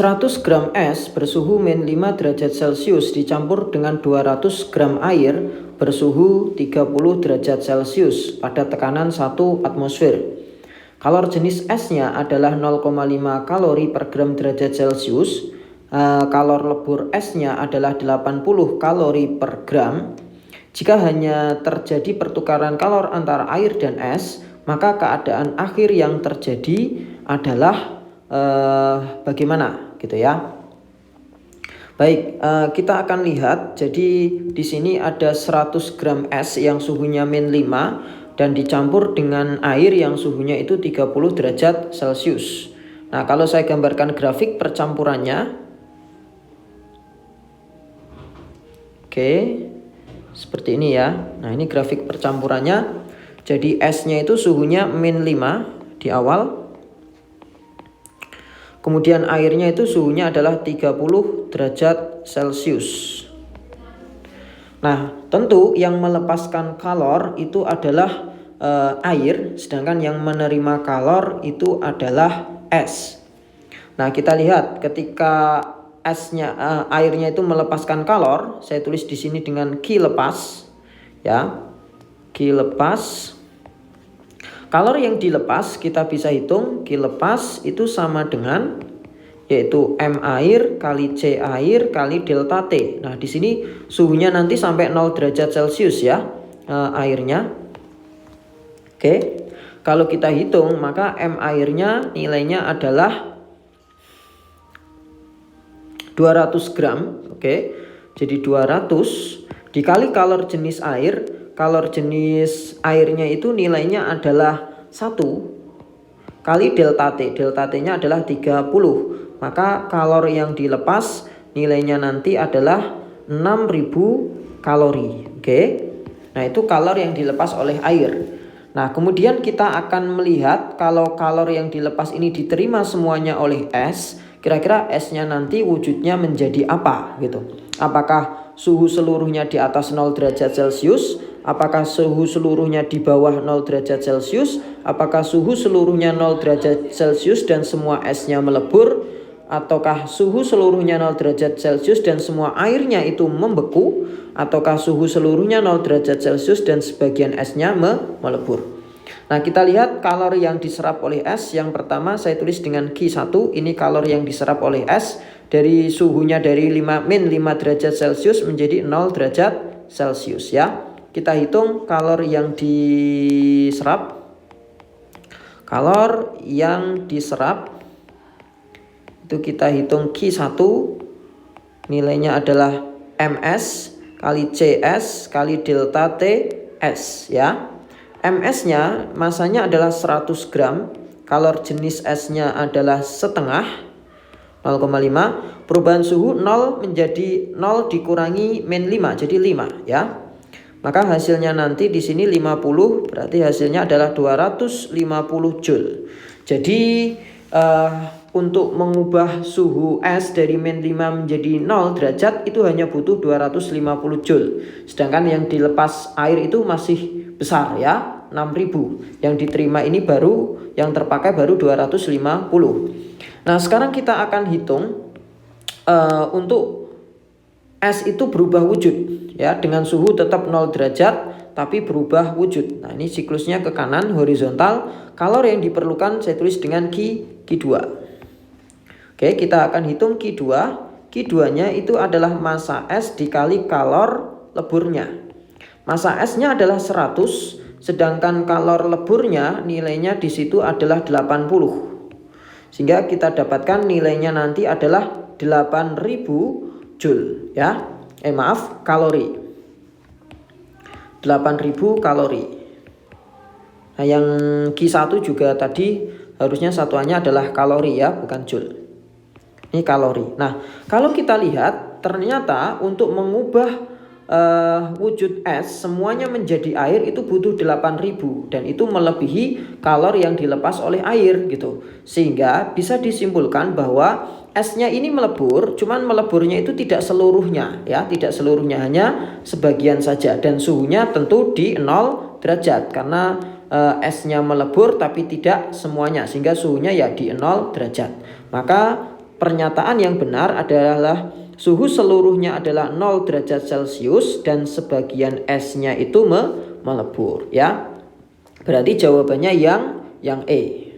100 gram es bersuhu min 5 derajat Celcius dicampur dengan 200 gram air bersuhu 30 derajat Celcius pada tekanan 1 atmosfer. Kalor jenis esnya adalah 0,5 kalori per gram derajat Celcius. Kalor lebur esnya adalah 80 kalori per gram. Jika hanya terjadi pertukaran kalor antara air dan es, maka keadaan akhir yang terjadi adalah bagaimana gitu ya. Baik, kita akan lihat. Jadi di sini ada 100 gram es yang suhunya min 5 dan dicampur dengan air yang suhunya itu 30 derajat Celcius. Nah, kalau saya gambarkan grafik percampurannya. Oke, seperti ini ya. Nah, ini grafik percampurannya. Jadi esnya itu suhunya min 5 di awal. Kemudian airnya itu suhunya adalah 30 derajat Celcius. Nah, tentu yang melepaskan kalor itu adalah air, sedangkan yang menerima kalor itu adalah es. Nah, kita lihat ketika airnya itu melepaskan kalor, saya tulis di sini dengan Q lepas, ya, Q lepas. Kalor yang dilepas kita bisa hitung, Q lepas itu sama dengan yaitu M air kali C air kali delta T. Nah, di sini suhunya nanti sampai 0 derajat Celcius ya, airnya. Oke. Kalau kita hitung maka M airnya nilainya adalah 200 gram. Oke. Jadi 200 dikali kalor jenis air. Kalor jenis airnya itu nilainya adalah 1 kali delta T. Delta T-nya adalah 30. Maka kalor yang dilepas nilainya nanti adalah 6000 kalori. Oke. Nah, itu kalor yang dilepas oleh air. Nah, kemudian kita akan melihat kalau kalor yang dilepas ini diterima semuanya oleh es, kira-kira esnya nanti wujudnya menjadi apa gitu. Apakah suhu seluruhnya di atas 0 derajat Celcius? Apakah suhu seluruhnya di bawah 0 derajat Celcius? Apakah suhu seluruhnya 0 derajat Celcius dan semua esnya melebur? Ataukah suhu seluruhnya 0 derajat Celcius dan semua airnya itu membeku? Ataukah suhu seluruhnya 0 derajat Celcius dan sebagian esnya melebur? Nah, kita lihat kalor yang diserap oleh es. Yang pertama saya tulis dengan Q1. Ini kalor yang diserap oleh es dari suhunya dari min 5 derajat Celcius menjadi 0 derajat Celcius ya. Kita hitung kalor yang diserap. Kalor yang diserap itu kita hitung Q1 nilainya adalah MS kali CS kali delta TS ya. MS-nya masanya adalah 100 gram. Kalor jenis S-nya adalah setengah 0,5. Perubahan suhu 0 menjadi 0 dikurangi min 5 jadi 5 ya. Maka hasilnya nanti di sini 50, berarti hasilnya adalah 250 Joule. Jadi untuk mengubah suhu es dari min 5 menjadi 0 derajat itu hanya butuh 250 Joule. Sedangkan yang dilepas air itu masih besar ya, 6000. Yang diterima ini yang terpakai baru 250. Nah, sekarang kita akan hitung untuk es itu berubah wujud ya, dengan suhu tetap 0 derajat tapi berubah wujud. Nah, ini siklusnya ke kanan horizontal. Kalor yang diperlukan saya tulis dengan Q2. Oke, kita akan hitung Q2. Q2-nya itu adalah massa es dikali kalor leburnya. Massa esnya adalah 100, sedangkan kalor leburnya nilainya di situ adalah 80. Sehingga kita dapatkan nilainya nanti adalah 8000 Joule ya. Kalori. 8000 kalori. Nah, yang Q1 juga tadi harusnya satuannya adalah kalori ya, bukan Joule. Ini kalori. Nah, kalau kita lihat ternyata untuk mengubah wujud es semuanya menjadi air itu butuh 8000 dan itu melebihi kalor yang dilepas oleh air gitu. Sehingga bisa disimpulkan bahwa esnya ini melebur, cuman meleburnya itu tidak seluruhnya ya, tidak seluruhnya, hanya sebagian saja dan suhunya tentu di 0 derajat karena esnya melebur tapi tidak semuanya, sehingga suhunya ya di 0 derajat. Maka pernyataan yang benar adalah suhu seluruhnya adalah 0 derajat Celcius dan sebagian esnya itu melebur ya. Berarti jawabannya yang E.